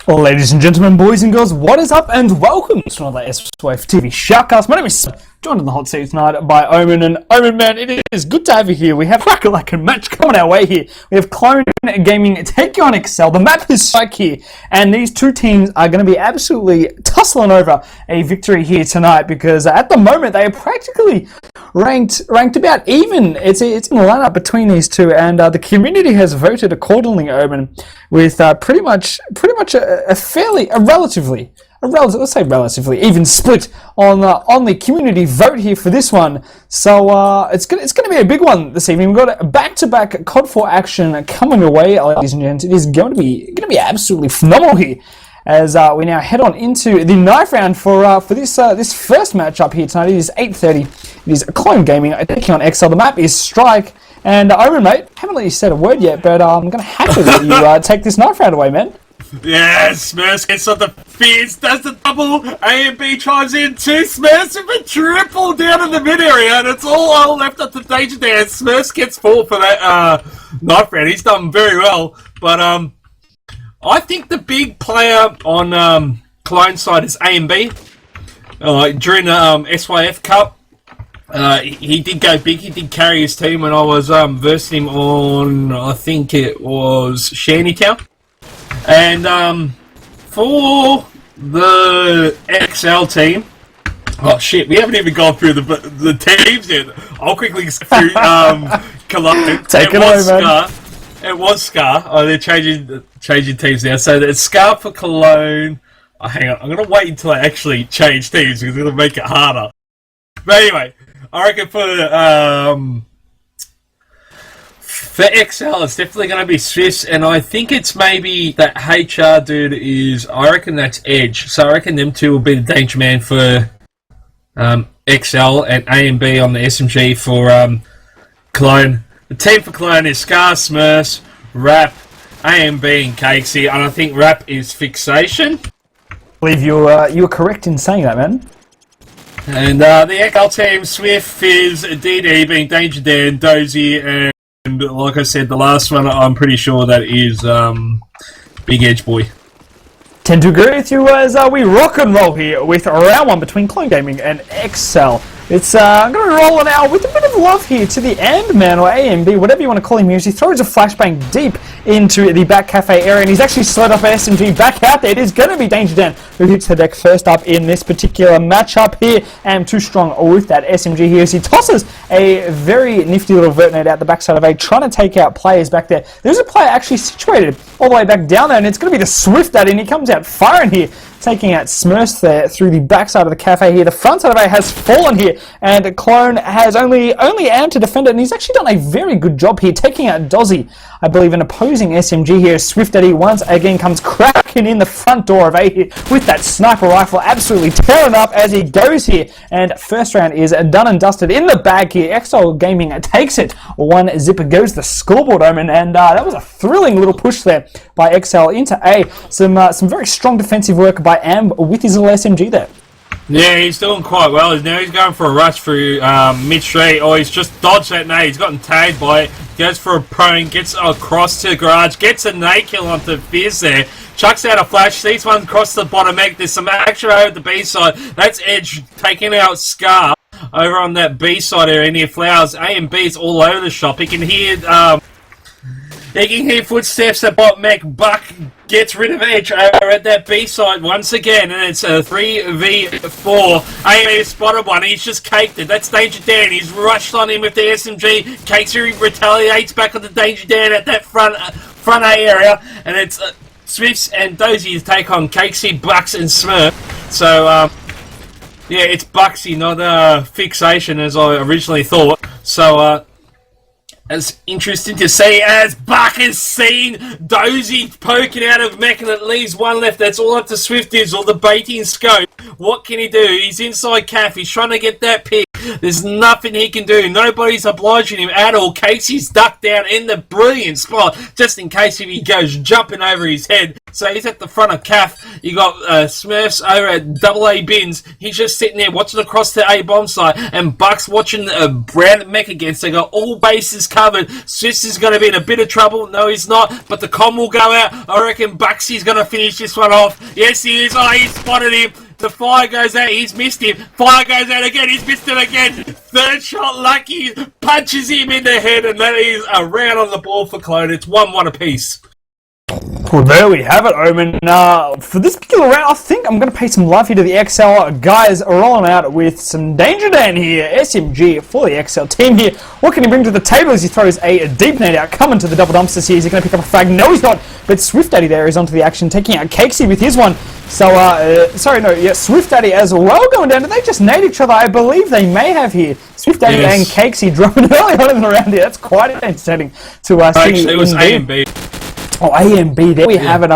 Ladies and gentlemen, boys and girls, what is up and welcome to another SYF TV Shoutcast. My name is Spud, joined in the hot seat tonight by Omen. And Omen, man, it is good to have you here. We have a match coming our way here. We have Clone Gaming taking on exceL. The map is SYF here, and these two teams are going to be absolutely tussling over a victory here tonight because at the moment they are practically ranked about even. It's in the lineup between these two, and the community has voted accordingly, Omen, with pretty much a relatively even split on the community vote here for this one. So it's gonna be a big one this evening. We've got a back-to-back COD 4 action coming your way, ladies and gents. It is going to be absolutely phenomenal here as we now head on into the knife round for this first matchup here tonight. It is 8:30. It is Clone Gaming taking on exceL. The map is Strike. And Omen, mate, haven't let you said a word yet, but I'm going to have to let you take this knife round away, man. Yes, Smurfs gets on the fierce, does the double, A and B chimes in too, Smurfs with a triple down in the mid area, and it's all left up to Danger Dan. Smurfs gets 4 for that knife round. He's done very well, but I think the big player on Cologne side is A and B. During the SYF Cup, he did go big. He did carry his team when I was versing him on, I think it was Shantytown. And for the exceL team, oh shit, we haven't even gone through the teams yet. I'll quickly go through Cologne. Take it over, man. It was Scar. Oh, they're changing teams now. So it's Scar for Cologne. Oh, hang on, I'm gonna wait until I actually change teams because it'll make it harder. But anyway, I reckon for exceL, it's definitely going to be SYF, and I think it's maybe that HR dude is, I reckon that's Edge. So I reckon them two will be the danger man for exceL, and A and B on the SMG for Cologne. The team for Cologne is Scar, Smurfs, Rap, A and B, and Casey, and I think Rap is Fixation. I believe you were correct in saying that, man. And the exceL team, SYF is DD, being Danger Dan, Dozy, and like I said, the last one, I'm pretty sure that is Big Edge Boy. Tend to agree with you as we rock and roll here with round one between Clone Gaming and exceL. It's I'm going to roll it out with a bit of love here to the Ant-Man or AMB, whatever you want to call him here. As he throws a flashbang deep into the back cafe area, and he's actually slid up an SMG back out there. It is going to be Danger Dan who hits the deck first up in this particular matchup here. And too strong with that SMG here as he tosses a very nifty little vertnade out the backside of A, trying to take out players back there. There's a player actually situated all the way back down there, and it's going to be the SYF that in. He comes out firing here, taking out Smurfs there through the backside of the cafe here. The front side of A has fallen here, and Clone has only Am to defend it, and he's actually done a very good job here, taking out Dozy, I believe, an opposing SMG here. SYF Daddy once again comes cracking in the front door of A here with that sniper rifle, absolutely tearing up as he goes here, and first round is done and dusted in the bag here. exceL Gaming takes it. One zipper goes the scoreboard, Omen, and that was a thrilling little push there by exceL into A. Some very strong defensive work by Am with his little SMG there. Yeah, he's doing quite well. Now he's going for a rush through mid-street. Oh, he's just dodged that nade. He's gotten tagged by it. Goes for a prone, gets across to the garage, gets a nade kill onto Fizz there. Chucks out a flash, sees one across the bottom egg. There's some action over the B side. That's Edge taking out Scar over on that B side area near Flowers. A and B is all over the shop. He can hear footsteps at bottom egg. Buck gets rid of Edge over at that B side once again, and it's a 3v4. A spotted one, he's just caked it. That's Danger Dan. He's rushed on him with the SMG. Casey retaliates back on the Danger Dan at that front A area, and it's SYF and Dozy to take on Casey, Bucks, and Smurf. So, yeah, it's Bucksy, not Fixation as I originally thought. So, it's interesting to see as Buck has seen Dozy poking out of mech, and it leaves one left. That's all up to SYF Dizzle, the baiting scope. What can he do? He's inside Calf. He's trying to get that pick. There's nothing he can do. Nobody's obliging him at all. Casey's ducked down in the brilliant spot, just in case if he goes jumping over his head. So he's at the front of CAF. You got Smurfs over at double A bins. He's just sitting there watching across the A bomb site, and Buck's watching Brown Mech against. They got all bases covered. Swiss is going to be in a bit of trouble. No, he's not. But the com will go out. I reckon Bucksy's going to finish this one off. Yes, he is. Oh, he spotted him. The fire goes out, he's missed him. Fire goes out again, he's missed him again. Third shot, lucky, punches him in the head, and that is a round on the board for Clone. It's 1-1 apiece. Well, there we have it, Omen. For this particular round, I think I'm going to pay some love here to the exceL guys rolling out with some Danger Dan here. SMG for the exceL team here. What can he bring to the table as he throws a deep nade out, coming to the double dumpsters here? Is he going to pick up a frag? No, he's not. But Swift Daddy there is onto the action, taking out Cakesy with his one. So, Swift Daddy as well going down. Did they just nade each other? I believe they may have here. Swift Daddy and Cakesy dropping early on in the round here. That's quite entertaining to see. Actually, it was A and B. Oh, A and B, there we have it.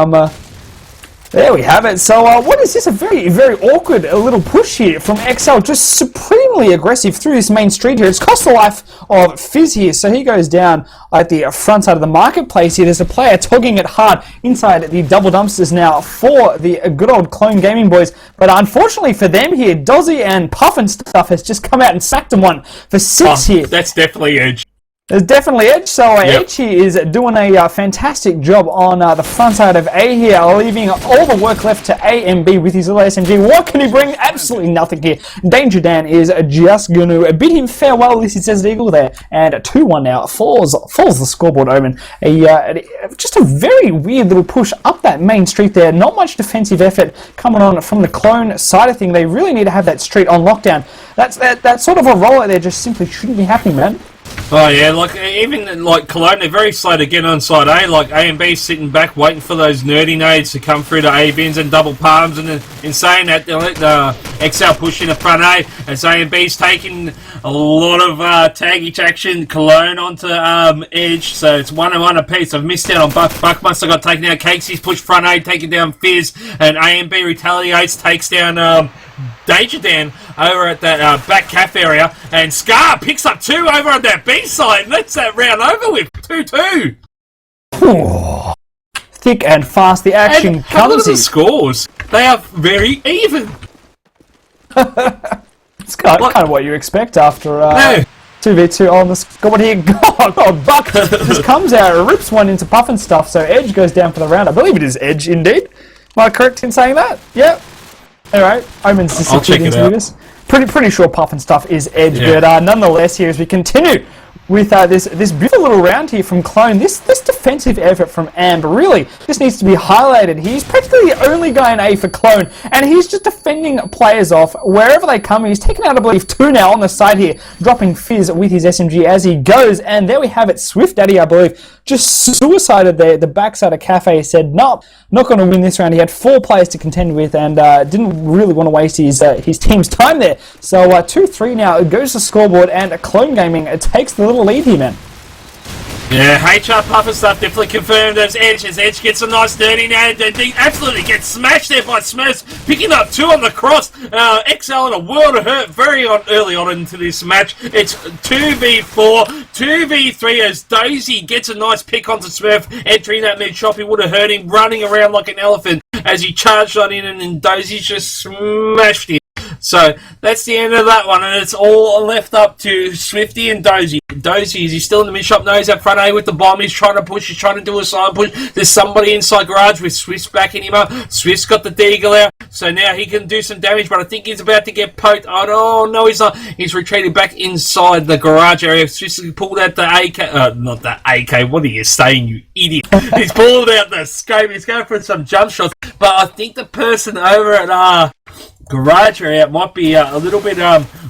There we have it. So, what is this? A very, very awkward little push here from exceL. Just supremely aggressive through this main street here. It's cost the life of Fizz here. So he goes down at the front side of the marketplace here. There's a player tugging it hard inside the double dumpsters now for the good old Clone Gaming boys. But unfortunately for them here, Dozzy and Puff and stuff has just come out and sacked them one for 6 here. That's definitely Edge. There's definitely Edge, so Edge here is doing a fantastic job on the front side of A here, leaving all the work left to A and B with his little SMG. What can he bring? Absolutely nothing here. Danger Dan is just going to bid him farewell, this is Desert Eagle there, and 2-1 now, falls the scoreboard, Omen. Just a very weird little push up that main street there, not much defensive effort coming on from the Clone side of thing. They really need to have that street on lockdown. That sort of a rollout there just simply shouldn't be happening, man. Oh yeah, like even like Cologne, they're very slow to get on side A. Like A and B sitting back waiting for those nerdy nades to come through to A bins and double palms, and in saying that, they let the exceL push in the front A, as A and B's taking a lot of taggage action. Cologne onto Edge, so it's 1-1 apiece. I've missed out on Buck. Buck must have got taken out. Cakesy's pushed front A, taking down Fizz, and A and B retaliates, takes down Danger Dan over at that back calf area, and Scar picks up 2 over on that B side, and that's that round over with 2-2. Thick and fast the action and comes. Look at the scores; they are very even. It's kind of what you expect after 2v2 on the scoreboard here. God, Buck just comes out, rips one into Puff and stuff. So Edge goes down for the round. I believe it is Edge indeed. Am I correct in saying that? Yep. Alright, Omen's disappeared into this. Pretty sure Puff and stuff is Edge, but nonetheless here as we continue with this beautiful little round here from Clone, this defensive effort from Amber really just needs to be highlighted. He's practically the only guy in A for Clone, and he's just defending players off wherever they come. He's taken out, I believe, 2 now on the side here, dropping Fizz with his SMG as he goes, and there we have it. Swift Daddy, I believe, just suicided the backside of Cafe, said, no, not going to win this round. He had 4 players to contend with, and didn't really want to waste his team's time there. So 2-3 now, it goes to scoreboard, and Clone Gaming takes the little lead here, man. Yeah, HR Puff and stuff definitely confirmed as Edge. As Edge gets a nice dirty now, and he absolutely gets smashed there by Smurfs, picking up 2 on the cross. exceL in a world of hurt very early on into this match. It's 2v4, 2v3 as Daisy gets a nice pick onto Smurf, entering that mid shop. He would have heard him running around like an elephant as he charged on in, and then Daisy just smashed him. So that's the end of that one, and it's all left up to Swifty and Dozy. Dozy, is he still in the mid shop? No, he's at front A with the bomb. He's trying to push. He's trying to do a side push. There's somebody inside garage with Swift's backing him up. Swift's got the deagle out, so now he can do some damage, but I think he's about to get poked. Oh, no, he's not. He's retreated back inside the garage area. Swift's pulled out the AK. Not the AK. What are you saying, you idiot? He's pulled out the scope. He's going for some jump shots, but I think the person over at garage area might be a little bit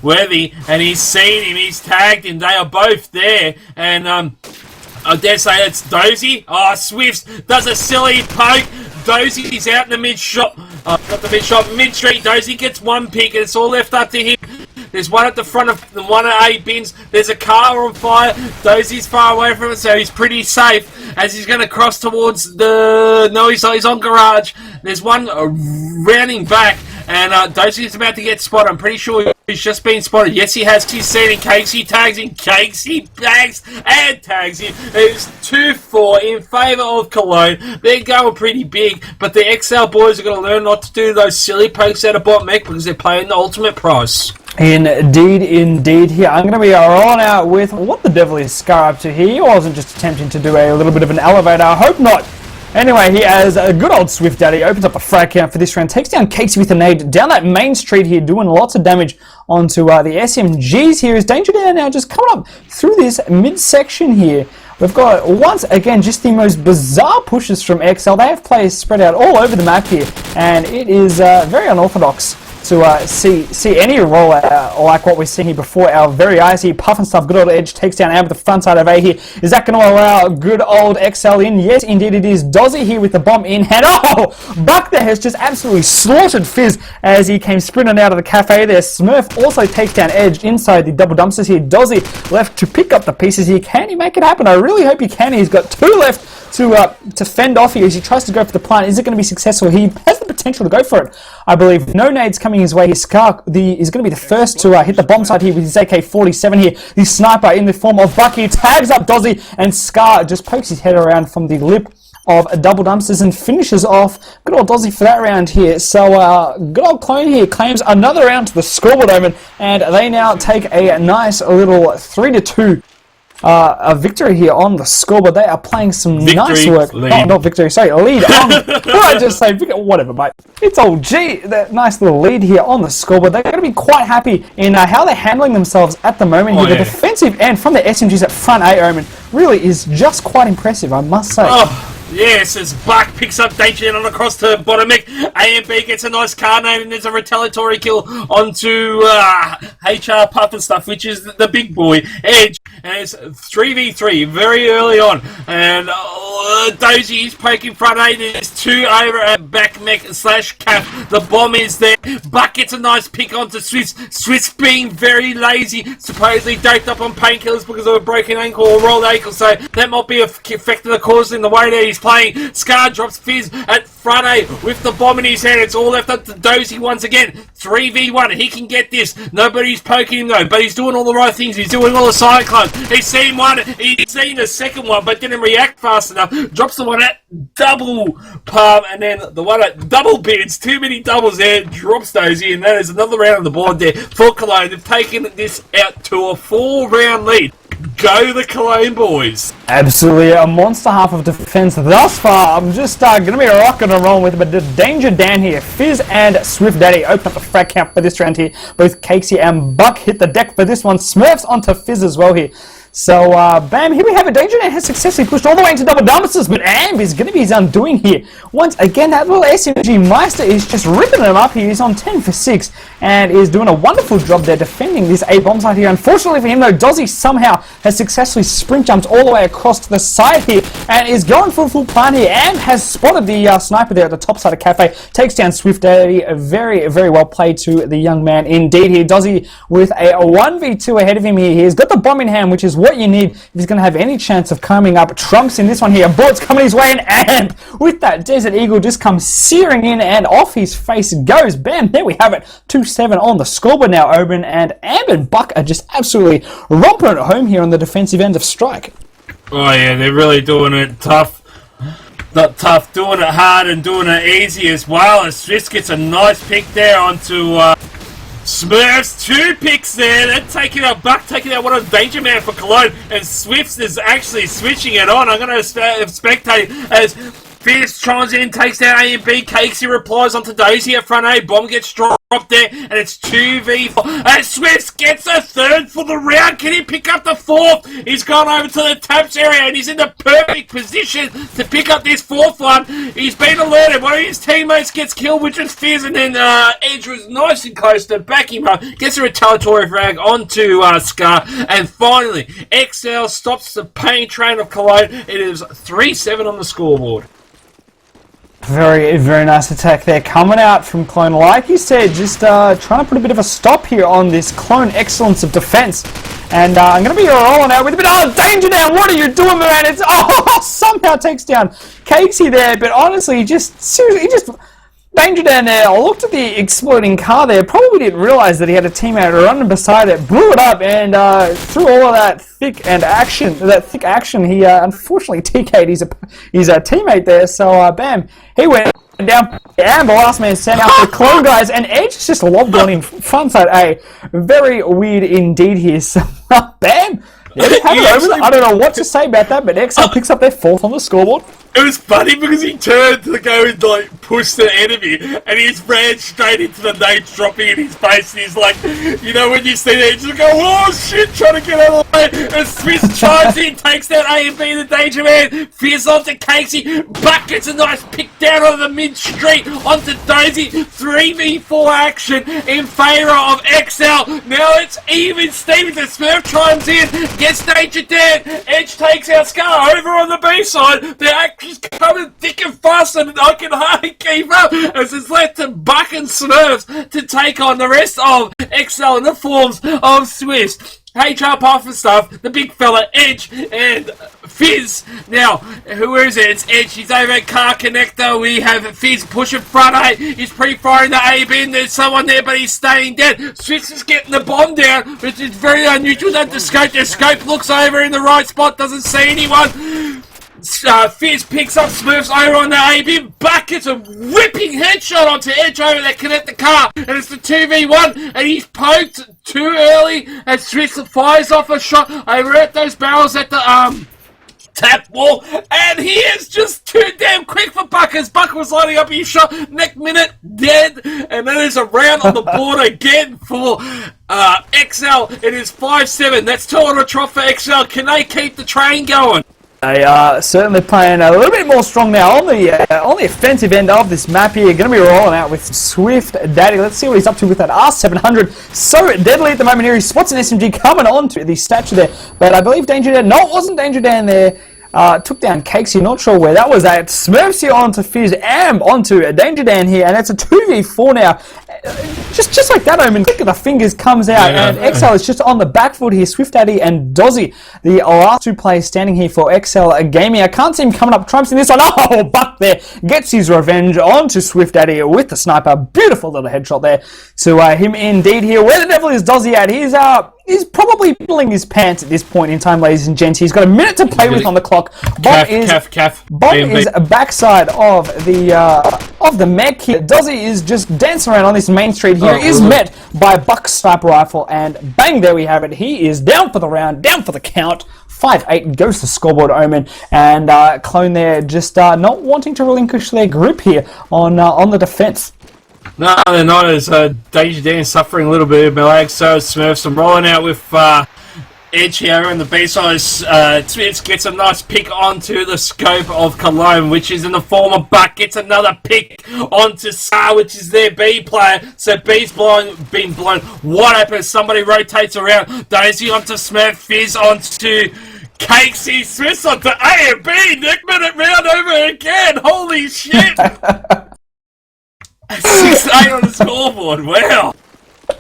worthy, and he's seen him, he's tagged him, they are both there, and I dare say it's Dozy. Swifts does a silly poke. Dozy's out in the mid shop, not the mid shop, mid street. Dozy gets 1 pick, and it's all left up to him. There's one at the front of the one at A bins. There's a car on fire. Dozy's far away from it, so he's pretty safe as he's going to cross towards the... No, he's on garage. There's one rounding back, and Dozy's about to get spotted. I'm pretty sure He's just been spotted. Yes, he has. He's seen in Cakes. He tags in Cakes. He bags and tags in. It's 2-4 in favour of Cologne. They're going pretty big, but the exceL boys are going to learn not to do those silly pokes out of bot mech because they're playing the ultimate price. Indeed. Here, I'm going to be rolling out with what the devil is Scar up to here. He wasn't just attempting to do a little bit of an elevator. I hope not. Anyway, he has a good old Swift Daddy, opens up a frag count for this round, takes down Casey with a nade down that main street here, doing lots of damage onto the SMGs here. Is Danger Dan now just coming up through this midsection here. We've got, once again, just the most bizarre pushes from exceL. They have players spread out all over the map here, and it is very unorthodox to see any rollout like what we've seen here before our very eyes here. Puff and stuff, good old Edge takes down Am with the front side of A here. Is that going to allow good old exceL in? Yes, indeed it is. Dozzy here with the bomb in hand. Oh! Buck there has just absolutely slaughtered Fizz as he came sprinting out of the cafe there. Smurf also takes down Edge inside the double dumpsters here. Dozzy left to pick up the pieces here. Can he make it happen? I really hope he can. He's got 2 left to fend off here as he tries to go for the plant. Is it going to be successful? He has the potential to go for it, I believe. No nades coming his way. His Scar is going to be the first to hit the bomb site here with his AK-47 here. The sniper in the form of Bucky tags up Dozzy, and Scar just pokes his head around from the lip of double dumpsters and finishes off good old Dozzy for that round here. So good old Clone here claims another round to the scoreboard, Omen, and they now take a nice little 3-2 a victory here on the scoreboard. They are playing some nice work. Oh, not victory, sorry, lead on. What did I just say? Whatever, mate. It's all G. That nice little lead here on the scoreboard. They're going to be quite happy in how they're handling themselves at the moment here. The defensive end from the SMGs at front A, Omen, really is just quite impressive, I must say. Yes, as Buck picks up Danger and on across to bottom mech. AMB gets a nice car name and there's a retaliatory kill onto HR Puff and stuff, which is the big boy, Edge. And it's 3v3 very early on. And Dozy is poking front A. There's 2 over at back mech / cap. The bomb is there. Buck gets a nice pick onto Swiss. Swiss being very lazy, supposedly doped up on painkillers because of a broken ankle or rolled ankle. So that might be affecting the cause in the way that he's playing. Scar drops Fizz at front A with the bomb in his hand. It's all left up to Dozy once again. 3v1. He can get this. Nobody's poking him though, but he's doing all the right things. He's doing all the cyclones. He's seen one. He's seen the second one, but didn't react fast enough. Drops the one at double palm, and then the one at double bids. Too many doubles there. Drops Dozy, and that is another round on the board there for Cologne. They've taken this out to a 4-round lead. Go the Cologne boys. Absolutely a monster half of defense thus far. I'm just going to be rocking and rolling with it, but the Danger Dan here. Fizz and Swift Daddy open up the frag count for this round here. Both Cakesy and Buck hit the deck for this one. Smurfs onto Fizz as well here. So, bam, here we have it. Danger Dan has successfully pushed all the way into double dumpsters, but Amp is going to be his undoing here. Once again, that little SMG Meister is just ripping them up here. He's on 10 for 6 and is doing a wonderful job there defending this A-bomb site here. Unfortunately for him, though, Dozzy somehow has successfully sprint jumped all the way across to the side here and is going for a full plant here. Amp has spotted the sniper there at the top side of Cafe, takes down Swift Daddy. Very, very well played to the young man indeed here. Dozzy with a 1v2 ahead of him here. He's got the bomb in hand, which is what you need if he's going to have any chance of coming up trumps in this one here. Bullets coming his way, and Amp with that Desert Eagle just comes searing in and off his face goes. Bam, there we have it. 2-7 on the scoreboard now, Omen, and Amp and Buck are just absolutely romping at home here on the defensive end of Strike. Oh yeah, they're really doing it tough. Not tough, doing it hard and doing it easy as well. As Swiss gets a nice pick there onto Smurfs. 2 picks there. They're taking out Buck, taking out one of the Danger Man for Cologne, and Swifts is actually switching it on. I'm going to spectate as Fierce chimes in, takes down A and B. Cakesy replies onto Daisy at front A. Bomb gets dropped there, and it's 2v4. And Swifts gets a 3rd for the round. Can he pick up the 4th? He's gone over to the taps area, and he's in the perfect position to pick up this 4th one. He's been alerted. One of his teammates gets killed, which is Fizz, and then Edge was nice and close to back him up. Gets a retaliatory frag onto Scar, and finally, exceL stops the pain train of Cologne. It is 3-7 on the scoreboard. Very, very nice attack there coming out from Clone. Like you said, just trying to put a bit of a stop here on this Clone excellence of defense. And I'm going to be rolling out with a bit of Danger down. What are you doing, man? It's somehow takes down Cakesy there. But honestly, he just Danger Dan there. I looked at the exploding car there. Probably didn't realize that he had a teammate running beside it. Blew it up, and through all of that thick action, he unfortunately TK'd his teammate there. So bam, he went down. And the last man sent out the clone guys, and Edge just lobbed on him frontside A. Very weird indeed here. So bam. Yeah, I don't know what to say about that, but exceL picks up their 4th on the scoreboard. It was funny because he turned to go and like push the enemy, and he just ran straight into the nades dropping in his face. And he's like, you know, when you see that, you just go, "Oh shit!" trying to get out of the way. And Smith charges in, takes down A and B, the danger man. Fizz onto Casey. Buck gets a nice pick down on the mid street onto Dozy. 3v4 action in favour of exceL. Now it's even. Stevenson Smurf chimes in, gets Danger Dan. Edge takes out Scar over on the B side. They're he's coming thick and fast, and I can hardly keep up as it's left to Buck and Smurfs to take on the rest of exceL in the forms of Swiss. HR Puff and stuff, the big fella, Edge, and Fizz. Now, who is it? It's Edge. He's over at Car Connector. We have Fizz pushing front A. He's pre-firing the A bin. There's someone there, but he's staying dead. Swiss is getting the bomb down, which is very unusual. That the scope looks over in the right spot, doesn't see anyone. Fizz picks up Smurfs over on the A-bin. Buck gets a whipping headshot onto Edge over there, connect the car, and it's the 2v1, and he's poked too early, and Swiss fires off a shot over at those barrels at the tap wall, and he is just too damn quick for Buck, as Buck was lining up his shot. Next minute, dead, and then there's a round on the board again for exceL. It is 5-7. That's 2 on a trot for exceL. Can they keep the train going? They are certainly playing a little bit more strong now on the offensive end of this map here. Going to be rolling out with Swift Daddy. Let's see what he's up to with that R700. So deadly at the moment here. He spots an SMG coming on to the statue there. But I believe Danger Dan, no, it wasn't Danger Dan there. Took down Cakesy, not sure where that was at. Smurfs here onto Fizz, Amb onto Danger Dan here, and it's a 2v4 now. Just like that, Omen, click of the fingers comes out, and exceL is just on the back foot here. Swift Daddy and Dozzy, the last 2 players standing here for exceL Gaming. I can't see him coming up, trumps in this one. Oh, Buck there gets his revenge onto Swift Daddy with the sniper. Beautiful little headshot there to him indeed here. Where the devil is Dozzy at? He's probably pulling his pants at this point in time, ladies and gents. He's got a minute to play with on the clock. Bomb is backside of the mech here. Dozzy is just dancing around on this main street here. Is met by Buck's sniper rifle, and bang, there we have it. He is down for the round, down for the count. 5-8 goes to scoreboard, Omen, and Clone there just not wanting to relinquish their grip here on the defense. No, they're not, as Danger Dan suffering a little bit of lag, so Smurfs. I'm rolling out with Edge here on the B side. Smith gets a nice pick onto the scope of Cologne, which is in the form of Buck. Gets another pick onto Sar, which is their B player. So B's been blown. What happens? Somebody rotates around. Daisy onto Smurf, Fizz onto Cakesy, Smith onto A and B. Next minute round over again. Holy shit! 6-8 on the scoreboard. Wow.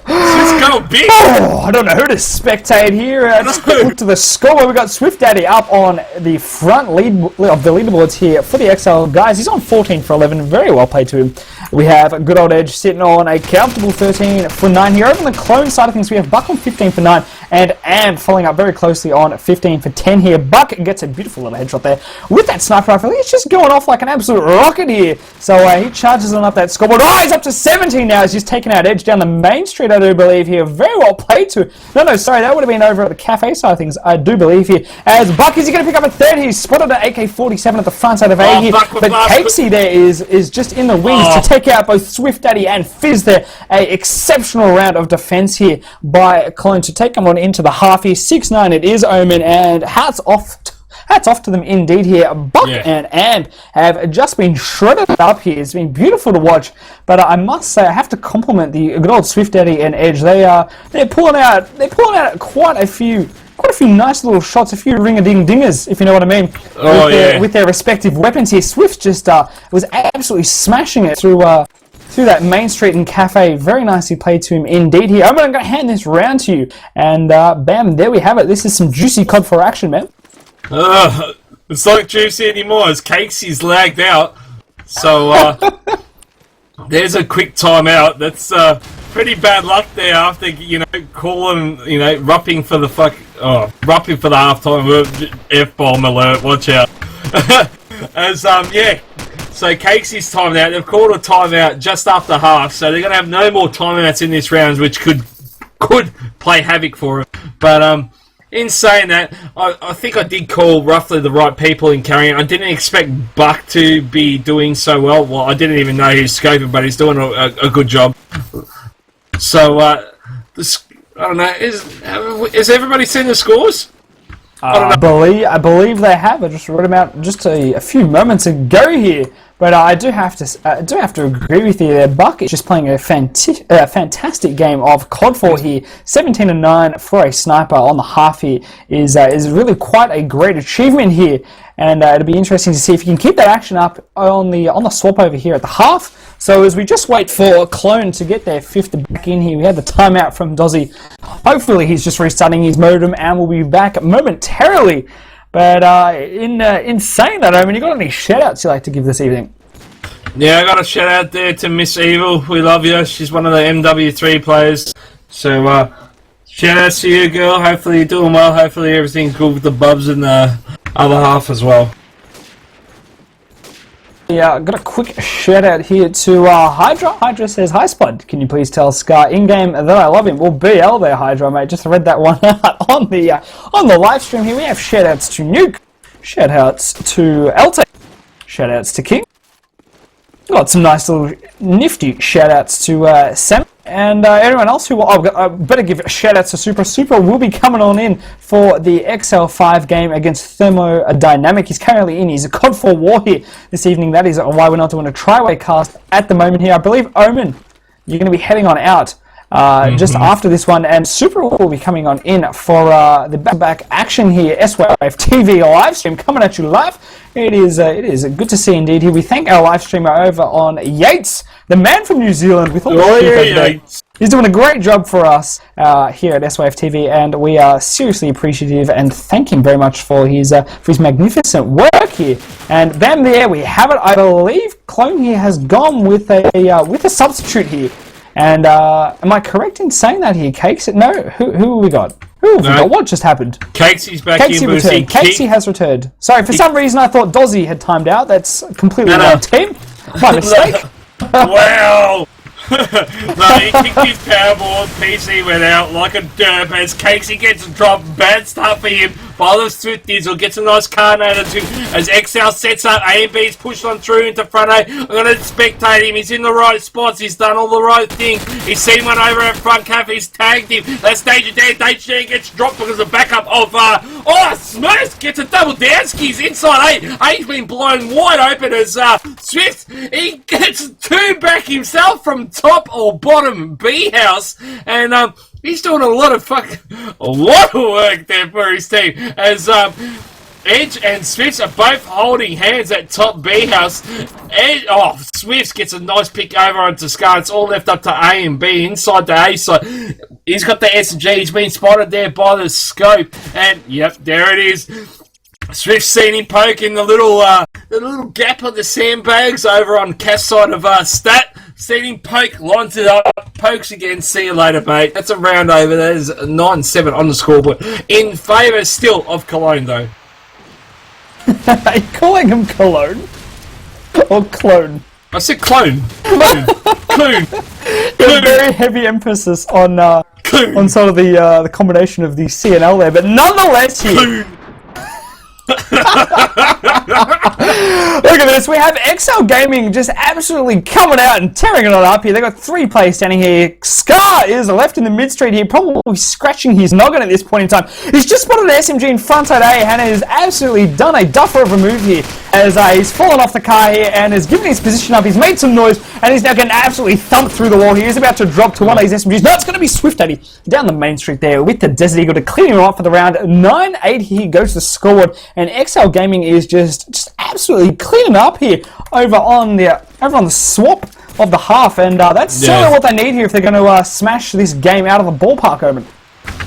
Just go big. Oh, I don't know who to spectate here. Just look to the score. We've got Swift Daddy up on the front lead of the leaderboards here for the exceL guys. He's on 14 for 11. Very well played to him. We have good old Edge sitting on a comfortable 13 for 9 here. Over on the clone side of things, we have Buck on 15 for 9 and Am following up very closely on 15 for 10 here. Buck gets a beautiful little headshot there with that sniper rifle. He's just going off like an absolute rocket here. So he charges on up that scoreboard. Oh, he's up to 17 now. He's just taking out Edge down the main street, I do believe here. Very well played to. No, sorry, that would have been over at the cafe side of things, I do believe here. As Buck, is he going to pick up a third? He's spotted an AK-47 at the front side of A here. But Cakesy there is just in the wings to take out both Swift Daddy and Fizz there. A exceptional round of defense here by Clone to take them on into the half here. 6-9 it is, Omen, and hats off to them indeed here. Buck and Amp have just been shredded up here. It's been beautiful to watch, but I must say I have to compliment the good old Swift Daddy and Edge. They're pulling out quite a few nice little shots, a few ring-a-ding-dingers, if you know what I mean, with their respective weapons here. Swift just was absolutely smashing it through that main street and cafe. Very nicely played to him indeed here. I'm going to hand this round to you, and bam, there we have it. This is some juicy COD 4 action, man. It's not juicy anymore as Cakesy's lagged out. So, There's a quick timeout. That's pretty bad luck there after, calling, rupping for the rupping for the halftime F-bomb alert. Watch out. So Casey's timed out. They've called a timeout just after half, so they're going to have no more timeouts in this round, which could play havoc for them. But in saying that, I think I did call roughly the right people in carrying. I didn't expect Buck to be doing so well. Well, I didn't even know he was scoping, but he's doing a good job. So, I don't know. Has everybody seen the scores? I believe they have. I just wrote them out just a few moments ago here. But I do have to agree with you there. Buck is just playing a fantastic game of COD 4 here. 17-9 for a sniper on the half here is really quite a great achievement here. And it'll be interesting to see if he can keep that action up on the swap over here at the half. So as we just wait for Clone to get their fifth back in here, we had the timeout from Dozzy. Hopefully he's just restarting his modem and we'll be back momentarily. But in saying that, Omen, you got any shout-outs you'd like to give this evening? Yeah, I got a shout-out there to Miss Evil. We love you. She's one of the MW3 players. So, shout-outs to you, girl. Hopefully you're doing well. Hopefully everything's good with the bubs in the other half as well. Yeah, got a quick shout out here to Hydra. Hydra says, "Hi Spud, can you please tell Scar in-game that I love him?" Well, BL there, Hydra, mate. Just read that one out on the live stream here. We have shout outs to Nuke, shout outs to Elte, shout outs to King. Got some nice little nifty shout outs to Sam and everyone else who I better give a shout out to Super. Super will be coming on in for the exceL 5 game against Thermodynamic. He's currently in his COD 4 war here this evening. That is why we're not doing a tri-way cast at the moment here. I believe Omen, you're going to be heading on out just after this one, and Super will be coming on in for the back action here. SYF TV live stream coming at you live. It is good to see indeed here. We thank our live streamer over on Yates, the man from New Zealand with all the Yates. He's doing a great job for us here at SYF TV, and we are seriously appreciative and thank him very much for his magnificent work here. And bam, there we have it. I believe Clone here has gone with a substitute here. And am I correct in saying that here, Cakes? No, who have we got? Who have we got? What just happened? Casey's back Casey in. Returned. Casey has returned. Sorry, for some reason I thought Dozzy had timed out. That's completely wrong team. My mistake. Wow. No, he kicked his powerboard, PC went out like a derp as Casey gets a drop, bad start for him. Bowler Swift Diesel gets a nice carnator too as exceL sets up, A and B's pushed on through into front A. I'm going to spectate him, he's in the right spots, he's done all the right things. He's seen one over at front calf, he's tagged him. That's Danger Dan, Danger gets dropped because of backup of, Smurf gets a double down skis inside A. A's been blown wide open as Swift, he gets two back himself from top or bottom B house, and he's doing a lot of work there for his team as Edge and Swifts are both holding hands at top B house. Swifts gets a nice pick over onto Scar. It's all left up to A and B inside the A side. He's got the SG. He's been spotted there by the scope, and yep, there it is. Swift's seen him poke in the little gap of the sandbags over on Cass side of Stat. Seen him poke, lines it up, pokes again. See you later, mate. That's a round over. That is 9-7 on the scoreboard. In favour still of Cologne, though. Are you calling him Cologne? Or Clone? I said clone. Clone. A very heavy emphasis on sort of the combination of the C and L there, but nonetheless here. Look at this, we have exceL Gaming just absolutely coming out and tearing it on up here. They've got three players standing here. Scar is left in the mid street here, probably scratching his noggin at this point in time. He's just spotted an SMG in front side A and has absolutely done a duffer of a move here as he's fallen off the car here and has given his position up. He's made some noise and he's now getting absolutely thumped through the wall here. He's about to drop to one of these SMGs. No, it's going to be Swift Daddy down the main street there with the Desert Eagle to clean him up for the round. 9-8 he goes to the scoreboard, and exceL Gaming is just absolutely cleaning up here over on the swap of the half, and that's certainly what they need here if they're going to smash this game out of the ballpark, Omen.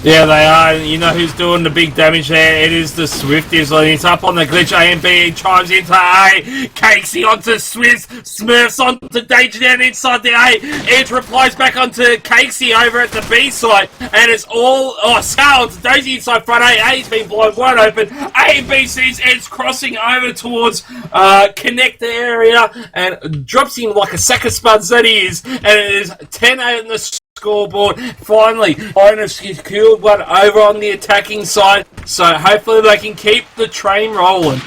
Yeah, they are. You know who's doing the big damage there? It is the Swifties. He's up on the glitch. AMB chimes into A. Casey onto Swift. Smurfs onto Danger down inside the A. Edge replies back onto Casey over at the B side. And it's all... Oh, Scar onto Daisy inside front A. A's been blown wide open. AMB sees Edge crossing over towards connector area and drops him like a sack of spuds that he is. And it is 10-8 in the scoreboard. Finally, Omen has secured one over on the attacking side, so hopefully they can keep the train rolling.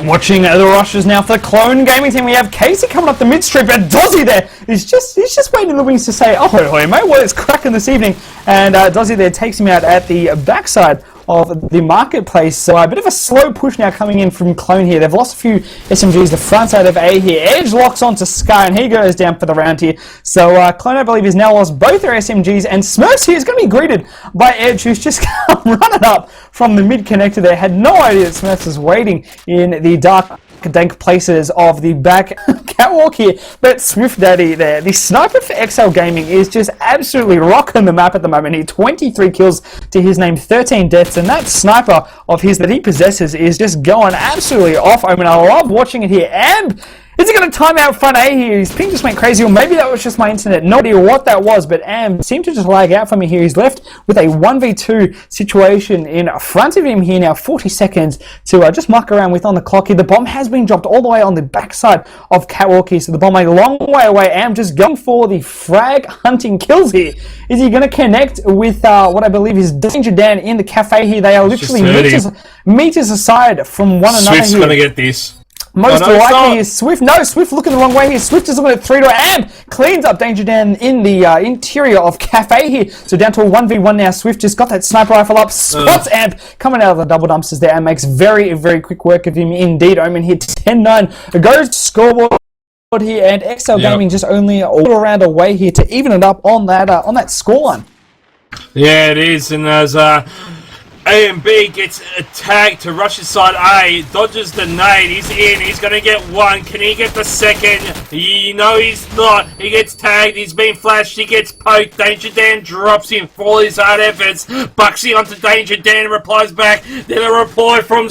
Watching the rushes now for the Clone Gaming team, we have Casey coming up the mid-strip, and Dozzy there is just waiting in the wings to say, oh, hoi, mate, well, it's cracking this evening, and Dozzy there takes him out at the backside of the marketplace. So a bit of a slow push now coming in from Clone here. They've lost a few SMGs, the front side of A here. Edge locks onto Sky, and he goes down for the round here. So Clone, I believe, has now lost both their SMGs, and Smurfs here is going to be greeted by Edge, who's just come running up from the mid-connector there. Had no idea that Smurfs was waiting in the dark, dank places of the back catwalk here, but Swift Daddy there, the sniper for exceL Gaming, is just absolutely rocking the map at the moment here. 23 kills to his name, 13 deaths, and that sniper of his that he possesses is just going absolutely off. I mean, I love watching it here. And is he going to time out front A here? His ping just went crazy, or maybe that was just my internet. No idea what that was, but Am seemed to just lag out for me here. He's left with a 1v2 situation in front of him here now, 40 seconds to just muck around with on the clock here. The bomb has been dropped all the way on the backside of Catwalk here, so the bomb a long way away. Am just going for the frag hunting kills here. Is he going to connect with what I believe is Danger Dan in the cafe here? They are literally meters aside from one another here. Swift's going to get this. Most likely is Swift. No, Swift looking the wrong way here. Swift is looking at 3 to Am. Cleans up Danger Dan in the interior of Cafe here. So down to a 1v1 now. Swift just got that sniper rifle up. Spots Am coming out of the double dumpsters there and makes very, very quick work of him indeed. Omen here 10-9. Goes to scoreboard here, and exceL Gaming just only all around away here to even it up on that scoreline. Yeah, it is. And there's A and B gets tagged to Rush's side A, dodges the nade, he's in, he's going to get one, can he get the second? No, he's not, he gets tagged, he's been flashed, he gets poked, Danger Dan drops him for all his hard efforts, Bucksy onto Danger Dan, replies back, then a reply from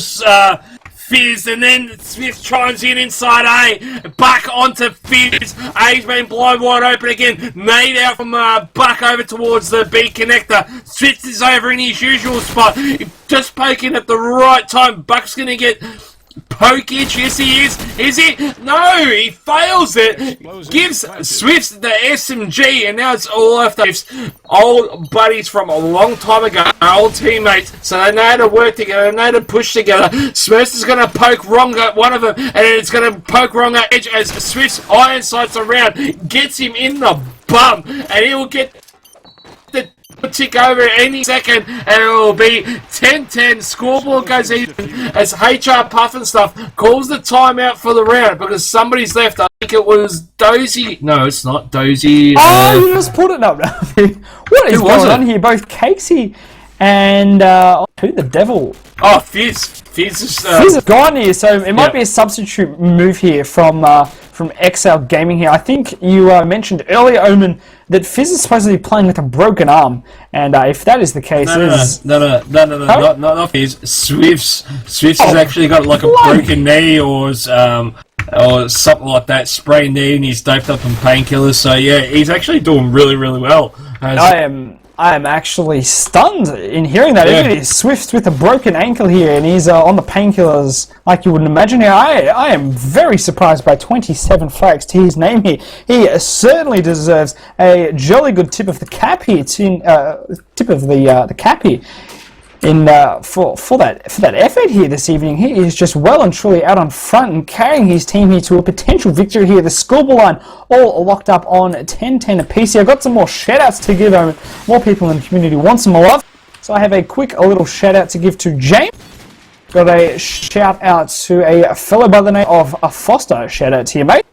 Fizz, and then Smith chimes in inside A, Buck onto Fizz, A's been blown wide open again, made out from Buck over towards the B connector, Smith is over in his usual spot, just poking at the right time, Buck's gonna get pokage, yes he is he? No, he fails it, gives Swift the SMG, and now it's all left of old buddies from a long time ago, old teammates, so they know how to work together, they know how to push together. Smurfs is going to poke wrong at one of them, and it's going to poke wrong at Edge as Swift's iron sights around, gets him in the bum, and he will get the tick over any second, and it will be 10-10. Scoreboard goes even as HR Puff and stuff calls the timeout for the round because somebody's left. I think it was Dozy. No, it's not Dozy. Oh, you just put it up. What is going on here? Both Casey and who the devil? Oh, Fizz. Fizz is gone here, so it might be a substitute move here from exceL Gaming here. I think you mentioned earlier, Omen, that Fizz is supposedly playing with a broken arm, and if that is the case, no, not Fizz. Swift's has actually got like a broken knee or something like that, sprained knee, and he's doped up on painkillers. So yeah, he's actually doing really, really well. I am actually stunned in hearing that. It is Swift with a broken ankle here, and he's on the painkillers like you wouldn't imagine here. I am very surprised by 27 frags to his name here. He certainly deserves a jolly good tip of the cap here. Tip of the cap here. For that effort here this evening. He is just well and truly out on front and carrying his team here to a potential victory here. The scoreboard line all locked up on 10-10 apiece here. I've got some more shout-outs to give. More people in the community want some more love. So I have a little shout-out to give to James. Got a shout-out to a fellow by the name of Foster. Shout-out to you, mate.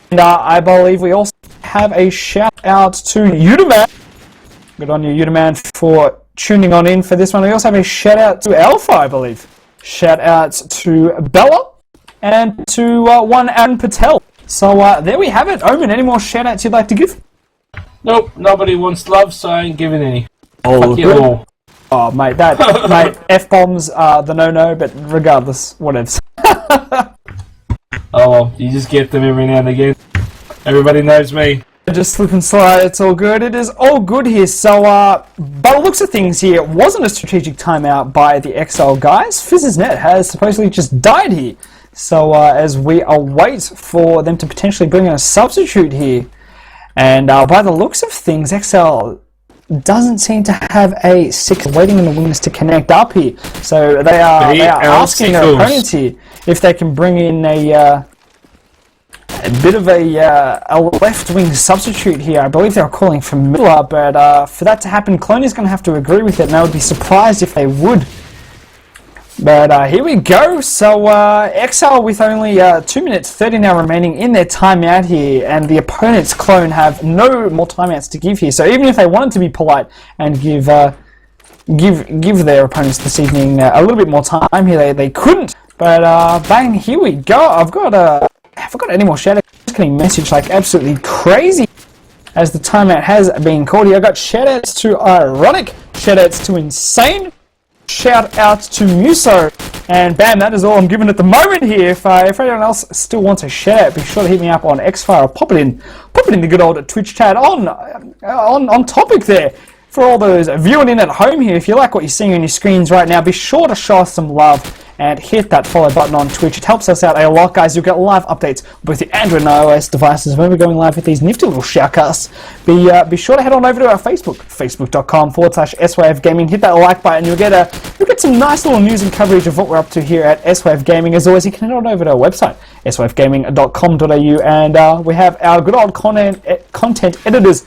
And I believe we also have a shout-out to Udaman. Good on you, Udaman, for tuning on in for this one. We also have a shout out to Alpha, I believe. Shout out to Bella and to one Aaron Patel. So there we have it. Omen, any more shout outs you'd like to give? Nope, nobody wants love, so I ain't giving any. All good. Oh, mate, mate, F-bombs are the no-no, but regardless, whatevs. Oh, well, you just get them every now and again. Everybody knows me. Just slip and slide, it's all good. It is all good here. So, by the looks of things here, it wasn't a strategic timeout by the exceL guys. Fizz's net has supposedly just died here. So, as we await for them to potentially bring in a substitute here. And by the looks of things, exceL doesn't seem to have a 6 waiting in the wings to connect up here. So they are asking their opponents here if they can bring in a bit of a left wing substitute here. I believe they're calling for Miller, but for that to happen, Clone is going to have to agree with it, and I would be surprised if they would. But here we go. So exceL with only 2 minutes 30 now remaining in their timeout here, and the opponent's Clone have no more timeouts to give here. So even if they wanted to be polite and give their opponents this evening a little bit more time here, they couldn't. But bang, here we go. I've got any more shout outs. Just getting messaged like absolutely crazy as the timeout has been called here. I got shout outs to Ironic, shout outs to Insane, shout out to Muso, and bam, that is all I'm giving at the moment here. If anyone else still wants a shout out, be sure to hit me up on Xfire or pop it in the good old Twitch chat on topic there. For all those viewing in at home here, if you like what you're seeing on your screens right now, be sure to show us some love and hit that follow button on Twitch. It helps us out a lot, guys. You'll get live updates on both the Android and iOS devices when we're going live with these nifty little shoutcasts. Be sure to head on over to our Facebook, facebook.com/SYF Gaming. Hit that like button. You'll get some nice little news and coverage of what we're up to here at SYF Gaming. As always, you can head on over to our website, syfgaming.com.au, and we have our good old content editors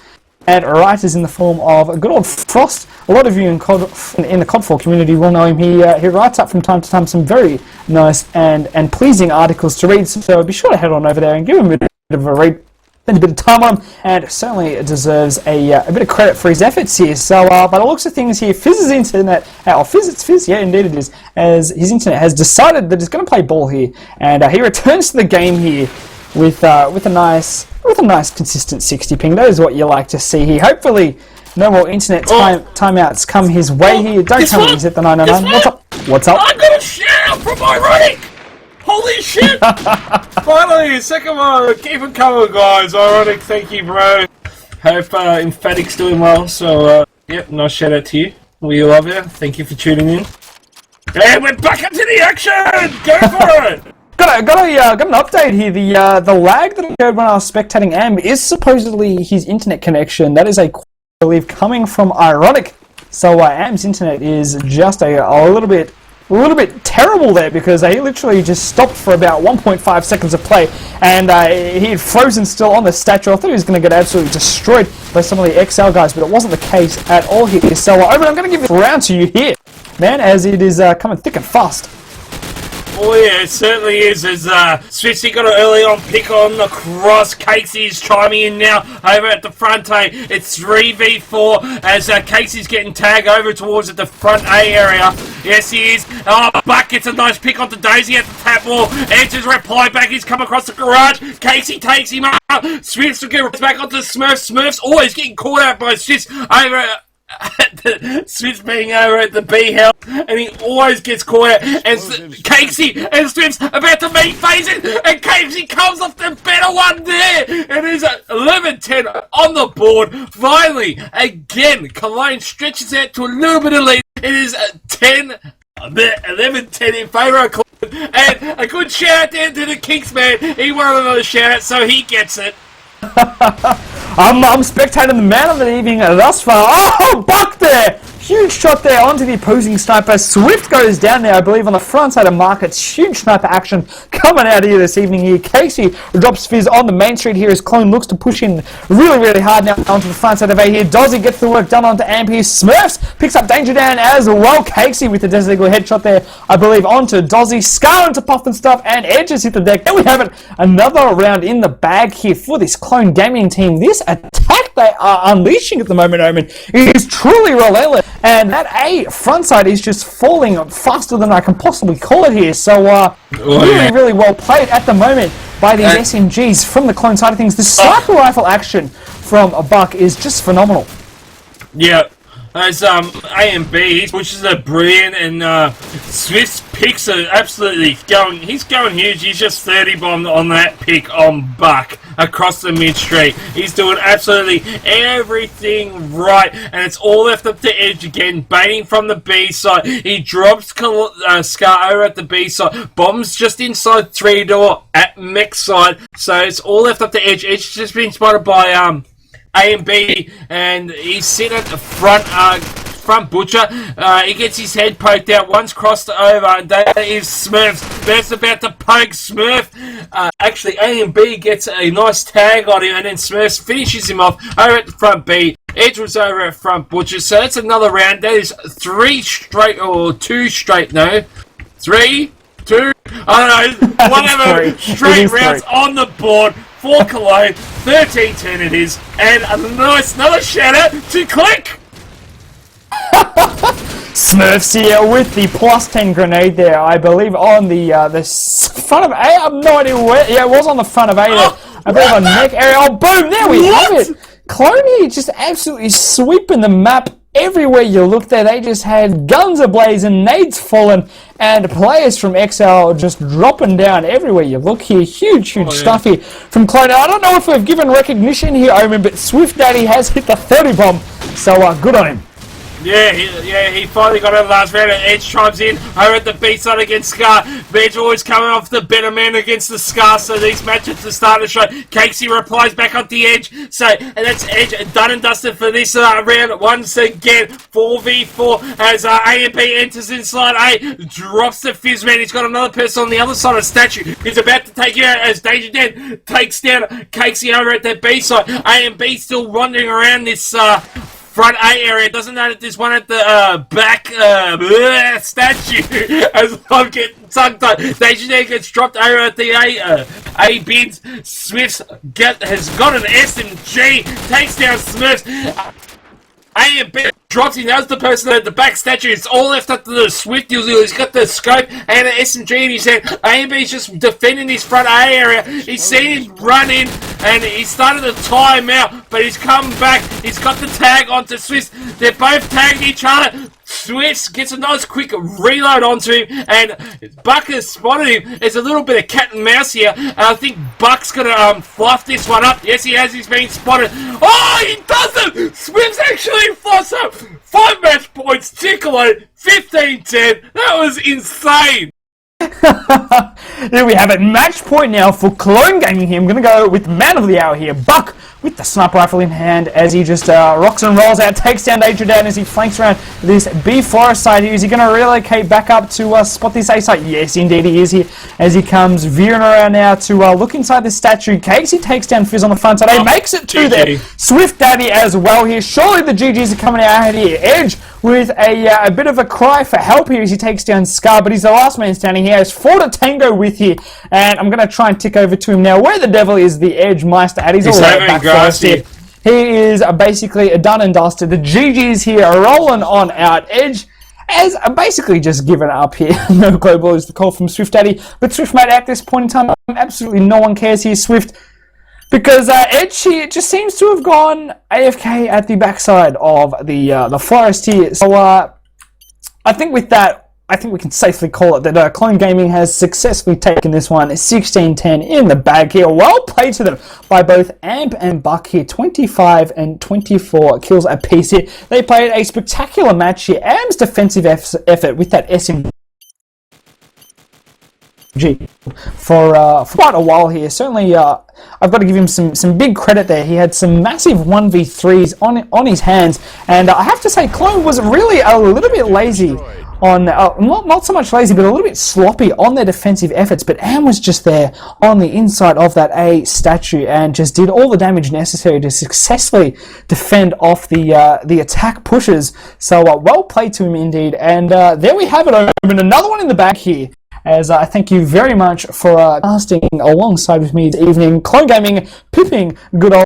and writers in the form of good old Frost. A lot of you in the COD4 community will know him. He writes up from time to time some very nice and pleasing articles to read, so be sure to head on over there and give him a bit of a read, spend a bit of time on him, and certainly deserves a bit of credit for his efforts here. So by the looks of things here, Fizz's internet, Fizz, yeah indeed it is, as his internet has decided that he's going to play ball here, and he returns to the game here with a nice consistent 60 ping. That is what you like to see here. Hopefully, no more internet timeouts come his way here. Don't tell me he's at the 999. What's up? I got a shout out from Ironic! Holy shit! Finally, second one. Keep it coming, guys. Ironic, thank you, bro. Hope Emphatic's doing well. So, yep, nice shout out to you. We love you. Thank you for tuning in. And we're back into the action! Go for it! Got an update here. The lag that I heard when I was spectating Am is supposedly his internet connection. That is I believe coming from Ironic. So Am's internet is just a little bit terrible there, because he literally just stopped for about 1.5 seconds of play, and he had frozen still on the statue. I thought he was going to get absolutely destroyed by some of the exceL guys, but it wasn't the case at all here. So Omen, I'm going to give this round to you here, man, as it is coming thick and fast. Oh yeah, it certainly is, as Switzy got an early on pick on the cross. Casey's chiming in now over at the front A. It's 3v4 as Casey's getting tagged over towards the front A area. Yes, he is. Oh, Buck gets a nice pick onto Daisy at the tap wall. Answers reply back. He's come across the garage. Casey takes him up. Swifts will get back onto Smurfs. Smurfs always getting caught out by Swifts over Swifts being over at the B Hell, and he always gets caught out. And Casey and Swifts about to meet phases, and Casey comes off the better one there. It is 11-10 on the board. Finally, again, Cologne stretches out to a little bit of lead. It is 11-10 in favour of Cologne, and a good shout out there to the Kinks man. He wanted another shout out, so he gets it. I'm spectating the man of the evening thus far. Oh, Buck there! Huge shot there onto the opposing sniper. Swift goes down there, I believe, on the front side of Markets. Huge sniper action coming out here this evening here. Casey drops Fizz on the main street here as Clone looks to push in really, really hard now onto the front side of A here. Dozzy gets the work done onto Amp here. Smurfs picks up Danger Dan as well. Casey with the Desert Eagle headshot there, I believe, onto Dozzy. Scar into Puff and stuff, and Edges hit the deck. There we have it. Another round in the bag here for this Clone Gaming team. This attack they are unleashing at the moment, Omen, is truly relentless. And that A front side is just falling faster than I can possibly call it here. So, really well played at the moment by these SMGs from the Clone side of things. The sniper rifle action from a Buck is just phenomenal. Yeah. as A and B. His pushes are brilliant, and Swift's picks are absolutely going. He's going huge. He's just 30 bombed on that pick on Buck across the mid street. He's doing absolutely everything right, and it's all left up to Edge again, baiting from the B side. He drops Scar over at the B side, bombs just inside 3 door at Mech side, so it's all left up to Edge. Edge has just been spotted by A and B, and he's sitting at the front butcher. He gets his head poked out, one's crossed over, and that is Smurf. Smurf's about to poke Smurf. Actually, A and B gets a nice tag on him, and then Smurf finishes him off over at the front B. Edge was over at front butcher, so that's another round. That is 3 straight, or 2 straight, no. 3, 2, I don't know, whatever, straight rounds on the board for Cologne. 13-10 it is, and another shout out to Click. Smurfs here with the +10 grenade there, I believe, on the front of A. I have no idea where. Yeah, it was on the front of A. I believe on neck area. Oh, boom! There we have it. Clone here just absolutely sweeping the map. Everywhere you look there, they just had guns ablaze and nades falling, and players from exceL just dropping down everywhere you look here. Huge stuff here from Clone. I don't know if we've given recognition here, Omen, but Swift Daddy has hit the 30 bomb, so good on him. Yeah, he finally got it last round, and Edge chimes in over at the B side against Scar. Edge always coming off the better man against the Scar, so these matchups are starting to show. Casey replies back on the Edge, so, and that's Edge done and dusted for this round once again. 4v4 as A and B enters inside A, drops the Fizzman. He's got another person on the other side of the statue. He's about to take you out as Danger Dan takes down Casey over at the B side. A and B still wandering around this front A area. Doesn't know that there's one at the back statue as I'm getting tongue-tied. Danger gets dropped over at the A bids. Smiths has got an SMG, takes down Smurfs. A and B drops him. That was the person at the back statue. It's all left up to the Swift. He's got the scope and an SMG in his hand. A and B's just defending his front A area. He's seen him run in, and he started to tie him out, but he's come back. He's got the tag onto Swift. They're both tagging each other. Swift gets a nice quick reload onto him, and Buck has spotted him. There's a little bit of cat and mouse here, and I think Buck's gonna fluff this one up. Yes, he has. He's been spotted. Oh, he doesn't! Swift's actually fluffs up. 5 match points, Tickle 15-10. That was insane. There we have it. Match point now for Clone Gaming here. I'm going to go with man of the hour here. Buck with the sniper rifle in hand as he just rocks and rolls out, takes down Danger Dan as he flanks around this B forest side here. Is he going to relocate back up to spot this A site? Yes, indeed he is here as he comes veering around now to look inside the statue. Casey takes down Fizz on the front side. He makes it to there. Swift Daddy as well here. Surely the GGs are coming out here. Edge with a bit of a cry for help here as he takes down Scar, but he's the last man standing. He has 4 to tango with here, and I'm going to try and tick over to him now. Where the devil is the Edge Meister at? He's all right back first here. He is basically done and dusted. The GGs here are rolling on out. Edge has basically just given up here. No global is the call from Swift Daddy, but Swift mate at this point in time, absolutely no one cares here, Swift, because Edge here just seems to have gone AFK at the backside of the forest here. So I think with that, I think we can safely call it that Clone Gaming has successfully taken this one 16-10 in the bag here. Well played to them by both Amp and Buck here. 25 and 24 kills apiece here. They played a spectacular match here. Amp's defensive effort with that SMG for quite a while here. Certainly, I've got to give him some big credit there. He had some massive 1v3s on his hands, and I have to say, Clone was really a little bit lazy on, not so much lazy, but a little bit sloppy on their defensive efforts. But Am was just there on the inside of that A statue and just did all the damage necessary to successfully defend off the attack pushes. So well played to him indeed. And there we have it, Omen. Another one in the back here. As I thank you very much for casting alongside with me this evening. Clone Gaming pipping good old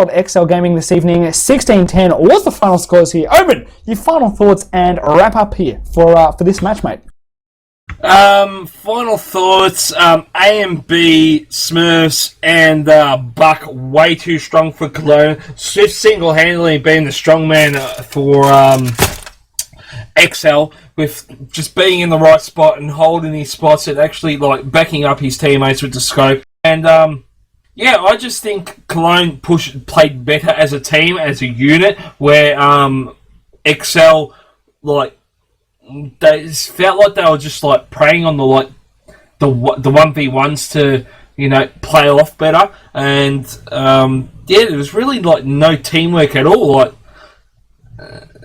exceL Gaming this evening. 16-10 was the final scores here. Omen, your final thoughts and wrap up here for this match, mate. Final thoughts. A and B, Smurfs and Buck way too strong for Cologne. SYF single-handedly being the strongman for exceL, with just being in the right spot and holding his spots and actually like backing up his teammates with the scope. And yeah, I just think Cologne played better as a team, as a unit, where exceL, like, they felt like they were just like preying on the 1v1s to, you know, play off better. And yeah, there was really like no teamwork at all. Like,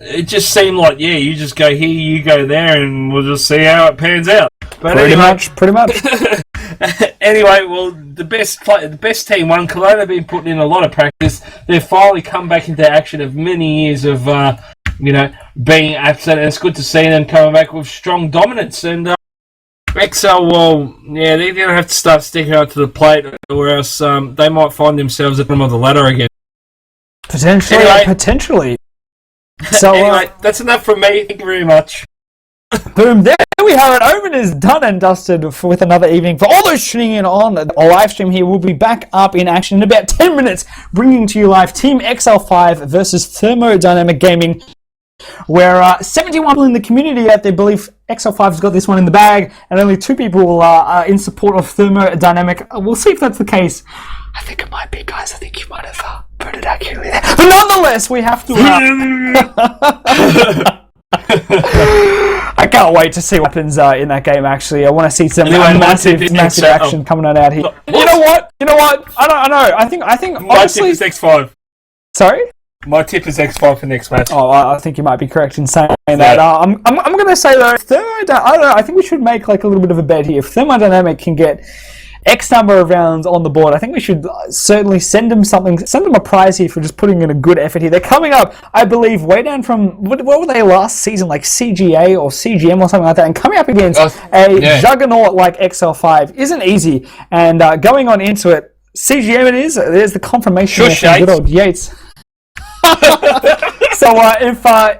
it just seemed like, yeah, you just go here, you go there, and we'll just see how it pans out. But pretty much. Anyway, well, the best team won. Cologne have been putting in a lot of practice. They've finally come back into action of many years of, you know, being absent. And it's good to see them coming back with strong dominance. And exceL, well, yeah, they're going to have to start sticking out to the plate, or else they might find themselves at the bottom of the ladder again. Potentially. So, anyway, that's enough from me. Thank you very much. Boom, there we have it. Omen is done and dusted with another evening. For all those tuning in on the live stream here, we'll be back up in action in about 10 minutes, bringing to you live Team exceL5 versus Thermodynamic Gaming, where 71 people in the community out there believe exceL5's got this one in the bag, and only 2 people are in support of Thermodynamic. We'll see if that's the case. I think it might be, guys. I think you might have voted accurately there. But nonetheless, we have to... I can't wait to see what happens in that game, actually. I want to see some massive action coming on out here. You know what? I know. I think honestly... My tip is X5. Sorry? My tip is X5 for next match. Oh, I think you might be correct in saying that. I'm going to say, though, I don't know, I think we should make like a little bit of a bet here. If Thermodynamic can get X number of rounds on the board, I think we should certainly send them a prize here for just putting in a good effort here. They're coming up, I believe, way down from, what were they last season, like CGA or CGM or something like that, and coming up against juggernaut like exceL5 isn't easy, and going on into it, CGM it is, there's the confirmation from good old Yates. So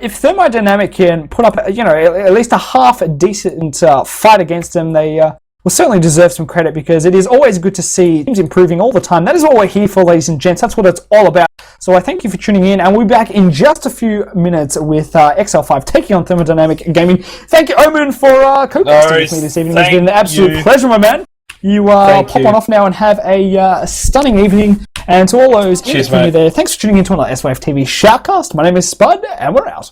if Thermodynamic can put up, you know, at least a half decent fight against them, they will certainly deserve some credit, because it is always good to see teams improving all the time. That is what we're here for, ladies and gents. That's what it's all about. So I thank you for tuning in, and we'll be back in just a few minutes with exceL5 taking on Thermodynamic Gaming. Thank you, Omen, for co-hosting with me this evening. It's been an absolute pleasure, my man. You pop on off now and have a stunning evening. And to all those in the community there, thanks for tuning in to another SYF TV Shoutcast. My name is Spud, and we're out.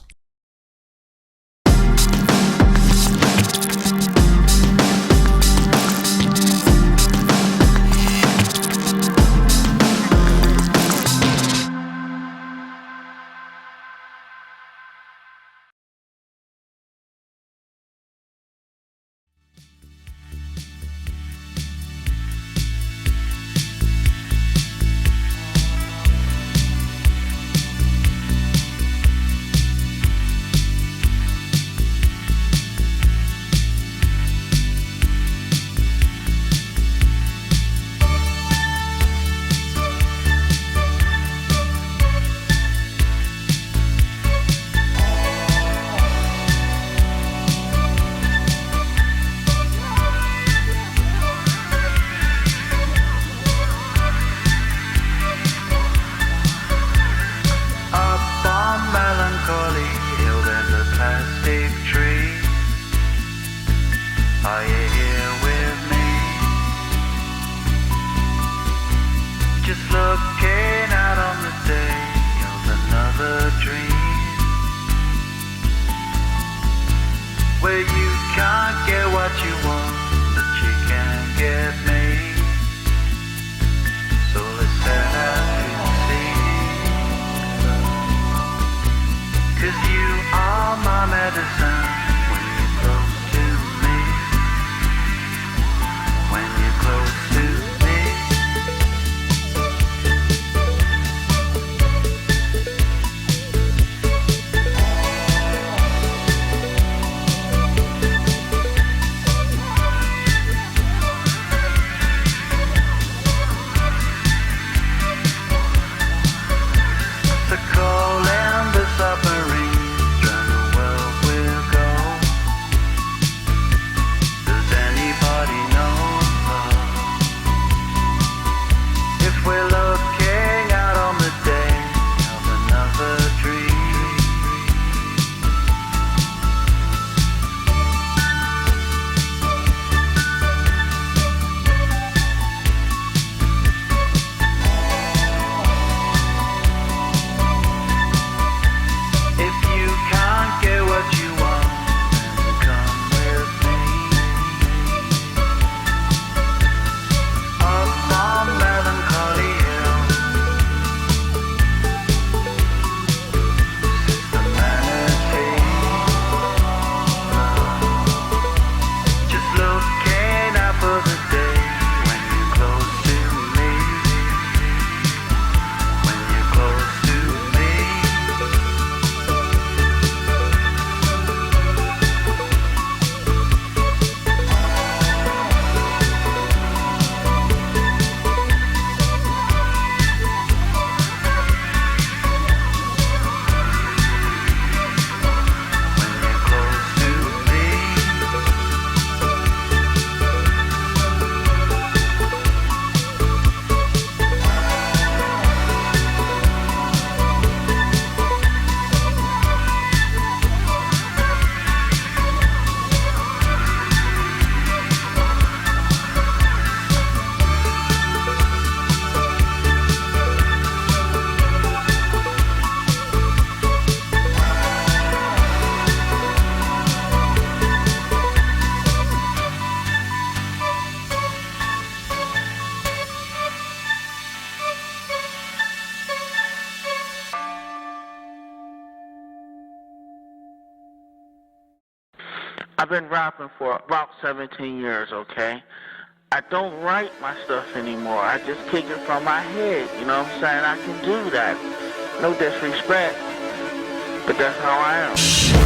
I've been rapping for about 17 years, okay? I don't write my stuff anymore. I just kick it from my head, you know what I'm saying? I can do that. No disrespect, but that's how I am.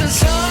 sunshine.